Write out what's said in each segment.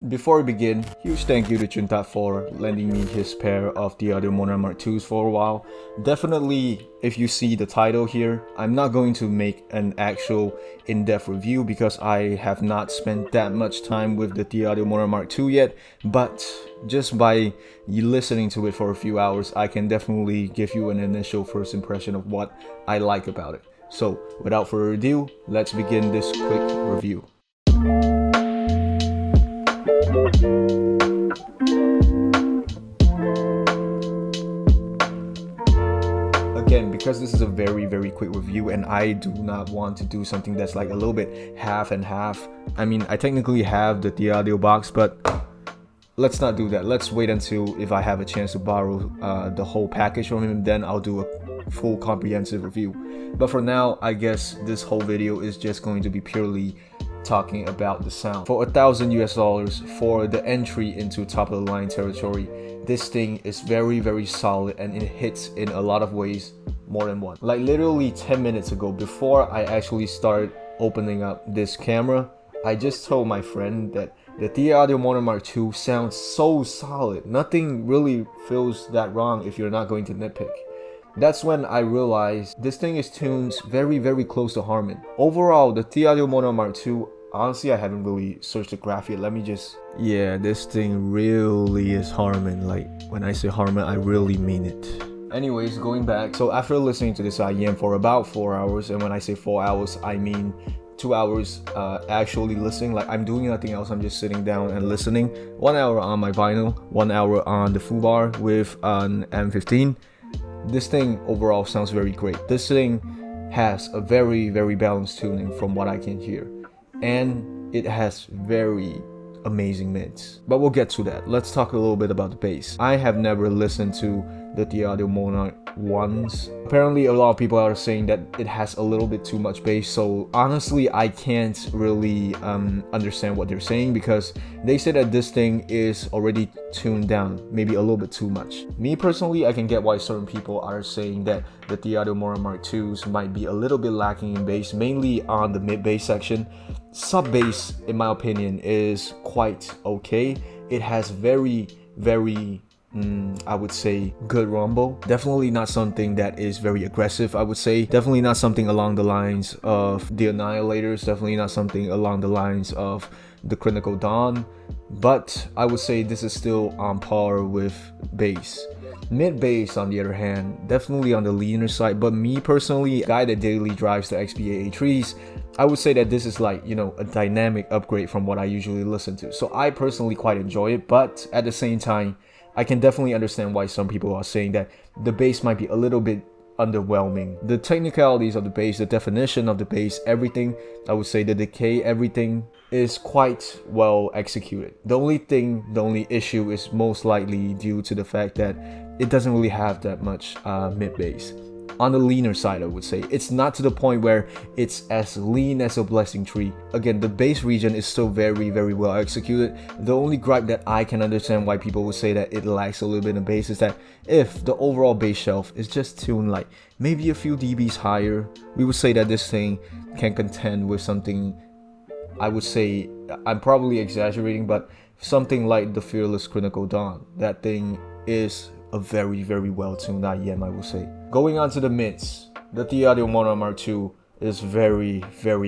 Before we begin, huge thank you to Chuntat for lending me his pair of TOTL Monarch MKii for a while. Definitely, if you see the title here, I'm not going to make an actual in-depth review because I have not spent that much time with the Thieaudio Monarch MKii yet, but just by listening to it for a few hours, I can definitely give you an initial first impression of what I like about it. So, without further ado, let's begin this quick review. Again, because this is a very quick review and I do not want to do something that's like a little bit half and half. I mean, I technically have the Thieaudio box, but let's not do that. Let's wait until if I have a chance to borrow the whole package from him, then I'll do a full comprehensive review. But for now, I guess this whole video is just going to be purely talking about the sound. For $1,000 for the entry into top of the line territory, this thing is very solid and it hits in a lot of ways more than one. Like literally 10 minutes ago, before I actually started opening up this camera, I just told my friend that the Thieaudio Monarch MKii sounds so solid. Nothing really feels that wrong if you're not going to nitpick. That's when I realized this thing is tuned very close to Harman. Overall, the Thieaudio Monarch MKii, honestly, I haven't really searched the graph yet. Let me just... Yeah, this thing really is Harman. Like, when I say Harman, I really mean it. Anyways, going back. So after listening to this IEM for about 4 hours, and when I say 4 hours, I mean 2 hours actually listening. Like, I'm doing nothing else. I'm just sitting down and listening. 1 hour on my vinyl, 1 hour on the foobar with an M15. This thing overall sounds very great. This thing has a very balanced tuning from what I can hear. And it has very amazing mids. But we'll get to that. Let's talk a little bit about the bass. I have never listened to the Thieaudio Monarch once. Apparently a lot of people are saying that it has a little bit too much bass, so honestly I can't really understand what they're saying, because they say that this thing is already tuned down, maybe a little bit too much. Me personally, I can get why certain people are saying that the Thieaudio Monarch MKiis might be a little bit lacking in bass, mainly on the mid bass section. Sub bass, in my opinion, is quite okay. It has very I would say good rumble. Definitely not something that is very aggressive, I would say. Definitely not something along the lines of the Annihilators. Definitely not something along the lines of the Clinical Dawn. But I would say this is still on par with bass. Mid bass, on the other hand, definitely on the leaner side. But me personally, a guy that daily drives the XBA A3s, I would say that this is like, you know, a dynamic upgrade from what I usually listen to. So I personally quite enjoy it, but at the same time, I can definitely understand why some people are saying that the bass might be a little bit underwhelming. The technicalities of the bass, the definition of the bass, everything, I would say the decay, everything is quite well executed. The only issue is most likely due to the fact that it doesn't really have that much mid bass. On the leaner side, I would say. It's not to the point where it's as lean as a blessing tree. Again, the bass region is still very well executed. The only gripe that I can understand why people would say that it lacks a little bit of bass is that if the overall bass shelf is just tuned like maybe a few dBs higher, we would say that this thing can contend with something, I would say, I'm probably exaggerating, but something like the Fearless Clinical Dawn. That thing is a very well tuned IEM, I will say. Going on to the mids, the Thieaudio Monarch MKii is very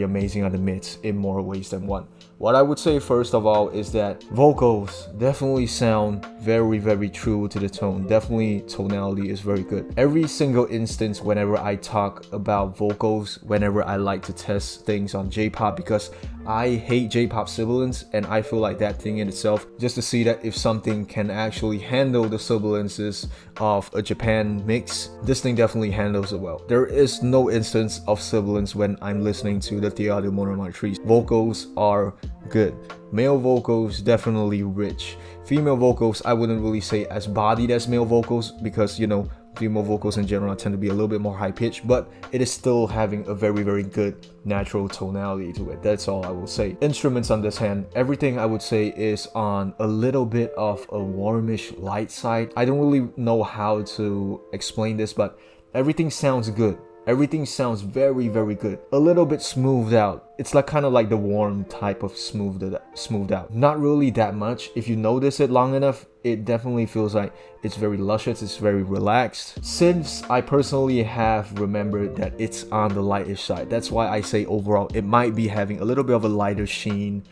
amazing on the mids in more ways than one. What I would say first of all is that vocals definitely sound very true to the tone. Definitely tonality is very good. Every single instance whenever I talk about vocals, whenever I like to test things on J-pop, because I hate J-pop sibilants, and I feel like that thing in itself, just to see that if something can actually handle the sibilances of a Japan mix, this thing definitely handles it well. There is no instance of sibilance when I'm listening to the Thieaudio Monarch MKii. Vocals are good. Male vocals definitely rich. Female vocals, I wouldn't really say as bodied as male vocals, because, you know, female vocals in general tend to be a little bit more high pitched, but it is still having a very good natural tonality to it. That's all I will say. Instruments on this hand, everything I would say is on a little bit of a warmish light side. I don't really know how to explain this, but everything sounds good. Everything sounds very, very good. A little bit smoothed out. It's like kind of like the warm type of smoothed out. Not really that much. If you notice it long enough, it definitely feels like it's very luscious, it's very relaxed. Since I personally have remembered that it's on the lightish side, that's why I say overall it might be having a little bit of a lighter sheen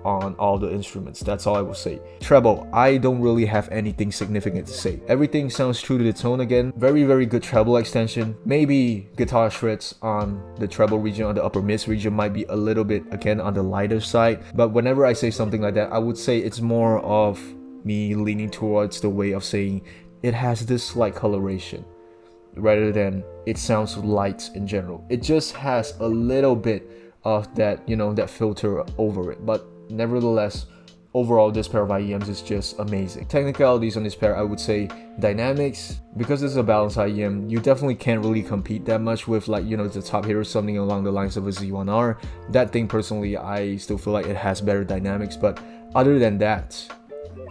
on all the instruments. That's all I will say. Treble, I don't really have anything significant to say. Everything sounds true to the tone again. Very, very good treble extension. Maybe guitar shreds on the treble region, on the upper mids region, might be a little bit again on the lighter side. But whenever I say something like that, I would say it's more of me leaning towards the way of saying it has this slight coloration rather than it sounds light in general. It just has a little bit of that, you know, that filter over it. But nevertheless, overall, this pair of IEMs is just amazing. Technicalities on this pair, I would say dynamics. Because this is a balanced IEM, you definitely can't really compete that much with, like, you know, the top hitter, something along the lines of a Z1R. That thing, personally, I still feel like it has better dynamics. But other than that,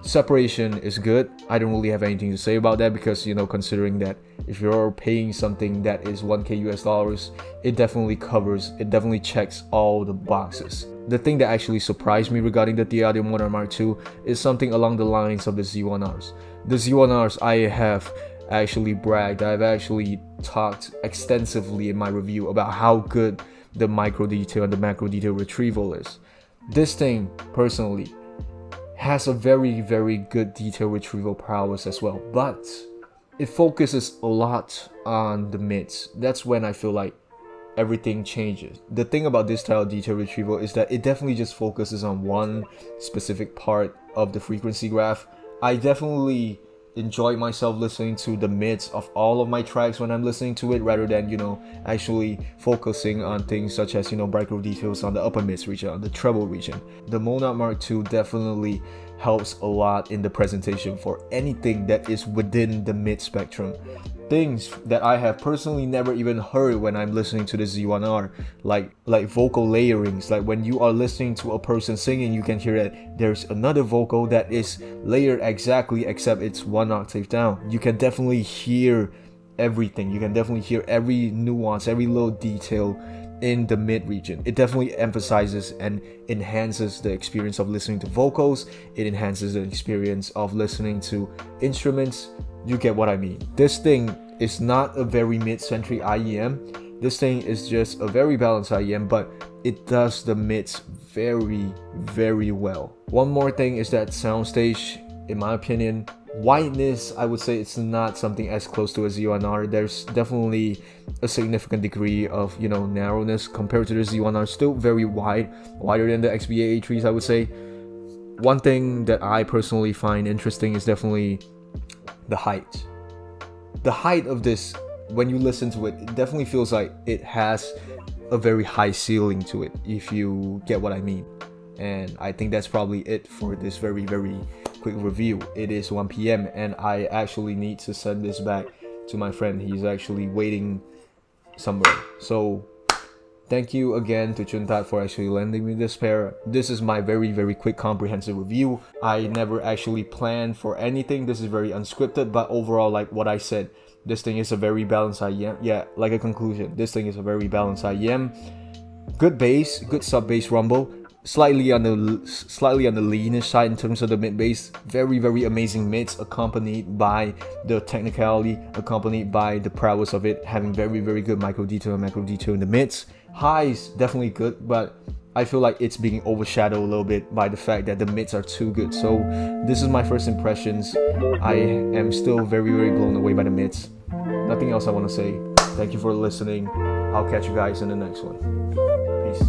separation is good. I don't really have anything to say about that because, you know, considering that if you're paying something that is 1K US dollars, it definitely checks all the boxes. The thing that actually surprised me regarding the Thieaudio Monarch Mark II is something along the lines of the Z1Rs. The Z1Rs, I have actually bragged, I've actually talked extensively in my review about how good the micro detail and the macro detail retrieval is. This thing, personally, has a very, very good detail retrieval prowess as well, but it focuses a lot on the mids. That's when I feel like everything changes. The thing about this style of detail retrieval is that it definitely just focuses on one specific part of the frequency graph. I definitely enjoy myself listening to the mids of all of my tracks when I'm listening to it, rather than, you know, actually focusing on things such as, you know, micro details on the upper mids region, on the treble region. The Monarch Mark II definitely helps a lot in the presentation for anything that is within the mid spectrum. Things that I have personally never even heard when I'm listening to the Z1R, like vocal layerings. Like when you are listening to a person singing, you can hear that there's another vocal that is layered exactly, except it's one octave down. You can definitely hear everything. You can definitely hear every nuance, every little detail in the mid region. It definitely emphasizes and enhances the experience of listening to vocals. It enhances the experience of listening to instruments. You get what I mean. This thing is not a very mid-centric IEM. This thing is just a very balanced IEM, but it does the mids very, very well. One more thing is that soundstage, in my opinion, whiteness, I would say it's not something as close to a Z1R. There's definitely a significant degree of, you know, narrowness compared to the Z1R. Still very wide, wider than the XBA A3s, I would say. One thing that I personally find interesting is definitely the height. The height of this, when you listen to it, it definitely feels like it has a very high ceiling to it, if you get what I mean. And I think that's probably it for this very, very quick review. It is 1 PM and I actually need to send this back to my friend. He's actually waiting somewhere. So thank you again to Chuntat for actually lending me this pair. This is my very, very quick comprehensive review. I never actually planned for anything. This is very unscripted, but overall, like what I said, this thing is a very balanced IEM. Yeah, like a conclusion, this thing is a very balanced IEM. Good bass, good sub bass rumble. Slightly on the leanish side in terms of the mid bass. Very, very amazing mids, accompanied by the technicality, accompanied by the prowess of it having very, very good micro detail and macro detail in the mids. Highs definitely good, but I feel like it's being overshadowed a little bit by the fact that the mids are too good. So this is my first impressions. I am still very, very blown away by the mids. Nothing else I want to say. Thank you for listening. I'll catch you guys in the next one. Peace.